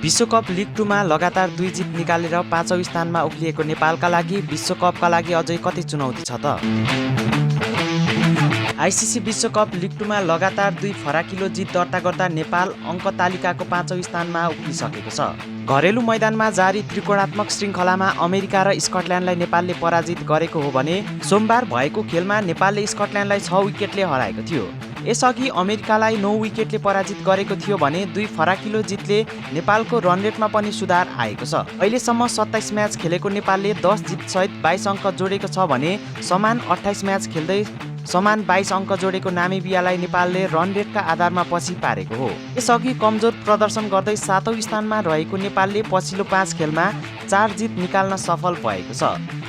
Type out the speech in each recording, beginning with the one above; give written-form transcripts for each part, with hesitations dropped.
विश्वकप लिग 2 मा लगातार 2 जित निकालेर 5औं स्थानमा उक्लिएको नेपालका लागि विश्वकपका लागि अझै कति चुनौती छ त? आइसिसी विश्वकप लिग 2 मा लगातार 2 फराकिलो जित दर्ता गर्दा नेपाल अङ्क तालिकाको 5औं स्थानमा उक्लिसकेको छ। घरेलु मैदानमा जारी त्रिकोणात्मक श्रृङ्खलामा अमेरिका र स्कटल्यान्डलाई नेपालले पराजित गरेको हो भने सोमबार भएको खेलमा नेपालले स्कटल्यान्डलाई 6 विकेटले हराएको थियो। यसअघि अमेरिकालाई 9 विकेटले पराजित गरेको थियो भने 2 फराकिलो जितले नेपालको रनरेटमा पनि सुधार आएको छ। अहिलेसम्म 27 म्याच खेलेको नेपालले 10 जितसहित 22 अङ्क जोडेको छ भने समान 28 म्याच खेल्दै समान 22 अङ्क जोडेको नामिबियालाई नेपालले रनरेटका आधारमा पछि पारेको हो। यसअघि कमजोर प्रदर्शन गर्दै 7औं स्थानमा रहेको नेपालले पछिल्लो 5 खेलमा 4 जित निकाल्न सफल भएको छ।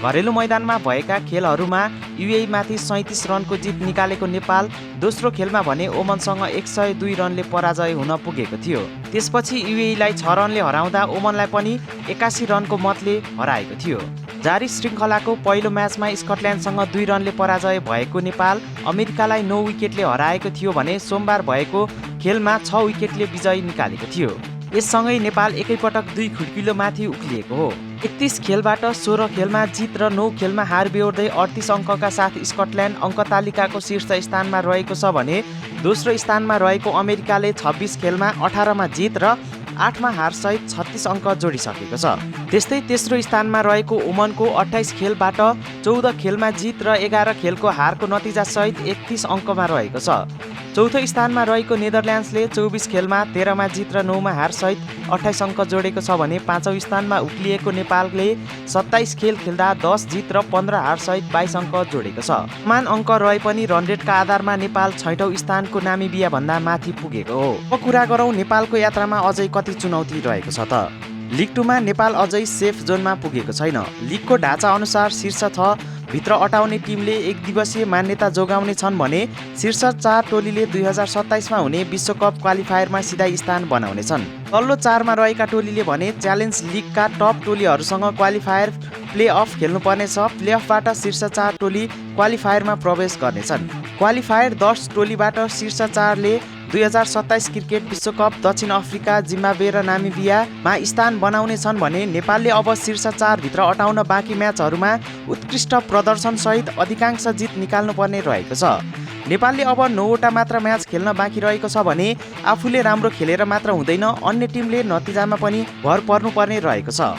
घरेलु मैदानमा भएका खेलहरूमा युएई माथि 37 रनको जित निकालेको नेपाल दोस्रो खेलमा भने ओमनसँग 102 रनले पराजय हुन पुगेको थियो। त्यसपछि युएईलाई 6 रनले हराउँदा ओमनलाई पनि 81 रनको मतले हराएको थियो। जारी श्रृङ्खलाको पहिलो म्याचमा स्कटल्यान्डसँग 2 रनले पराजय भएको नेपाल अमेरिकालाई 9 विकेटले हराएको थियो भने सोमबार भएको खेलमा 6 विकेटले विजय निकालेको थियो। यससँगै नेपाल एकैपटक 2 खुड्किलो माथि उक्लिएको हो। 31 खेलबाट 16 खेलमा जित र 9 खेलमा हार बेहोर्दै 38 अङ्कका साथ स्कटल्यान्ड अङ्क तालिकाको शीर्ष स्थानमा रहेको छ भने दोस्रो स्थानमा रहेको अमेरिकाले 26 खेलमा 18 मा जित र 8 मा हारसहित 36 अङ्क जोडिसकेको छ। त्यस्तै तेस्रो स्थानमा रहेको ओमनको 28 खेलबाट 14 खेलमा जित र 11 खेलको हारको नतिजासहित 31 अङ्कमा रहेको छ। चौथो स्थानमा रहेको नेदरल्यान्ड्सले 24 खेलमा 13 मा जित र 9 मा हारसहित 28 अङ्क जोडेको छ भने 5औं स्थानमा उक्लिएको नेपालले 27 खेल खेल्दा 10 जित र 15 हारसहित 22 अङ्क जोडेको छ। समान अङ्क रहे पनि रनरेटका आधारमा नेपाल 6औं स्थानको नामिबिया भन्दा माथि पुगेको हो। अब कुरा गरौँ नेपालको यात्रामा अझै कति चुनौती रहेको छ त? लिग 2 मा नेपाल अझै सेफ जोनमा पुगेको छैन। लिगको ढाँचा अनुसार शीर्ष 6 भित्र अटाउने टिमले एक दिवसीय मान्यता जोगाउने छन् भने शीर्ष 4 टोलीले 2027 मा हुने विश्वकप क्वालिफायरमा सिधा स्थान बनाउनेछन्। तल्लो 4 मा रहेका टोलीले भने च्यालेन्ज लिगका टप टोलीहरूसँग क्वालिफायर प्लेअफ खेल्नुपर्नेछ। प्लेअफबाट शीर्ष 4 टोली क्वालिफायरमा प्रवेश गर्नेछन्। क्वालिफायर 10 टोलीबाट शीर्ष 4 ले 2027 क्रिकेट विश्वकप दक्षिण अफ्रिका, जिम्बाब्वे र नामिबियामा स्थान बनाउने छन् भने नेपालले अब शीर्ष 4 भित्र अटाउन बाँकी म्याचहरूमा उत्कृष्ट प्रदर्शनसहित अधिकांश जित निकाल्नुपर्ने रहेको छ। नेपालले अब 9 वटा मात्र म्याच खेल्न बाँकी रहेको छ भने आफूले राम्रो खेलेर मात्र हुँदैन, अन्य टिमले नतिजामा पनि भर पर्नुपर्ने रहेको छ।